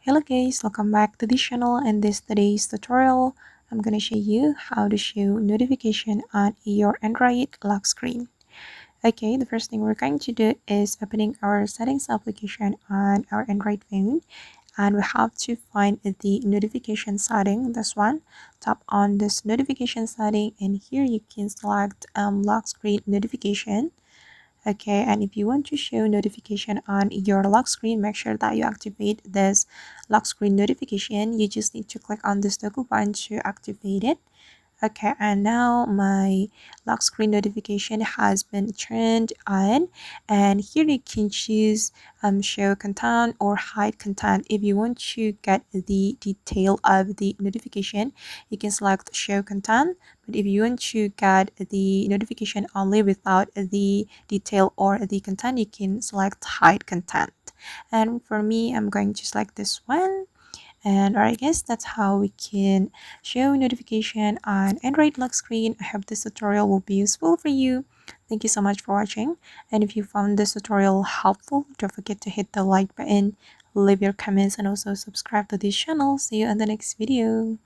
Hello guys, welcome back to the channel. In today's tutorial, I'm going to show you how to show notification on your Android lock screen. Okay, the first thing we're going to do is opening our settings application on our Android phone, and we have to find the notification setting, this one. Tap on this notification setting, and here you can select lock screen notification. Okay, and if you want to show notification on your lock screen, make sure that you activate this lock screen notification. You just need to click on this toggle button to activate it. Okay, and now my lock screen notification has been turned on, and here you can choose show content or hide content. If you want to get the detail of the notification, you can select show content, but if you want to get the notification only without the detail or the content, you can select hide content. And for me, I'm going to select this one. And I guess that's how we can show notification on Android lock screen. I hope this tutorial will be useful for you. Thank you so much for watching. And if you found this tutorial helpful, don't forget to hit the like button, leave your comments, and also subscribe to this channel. See you in the next video.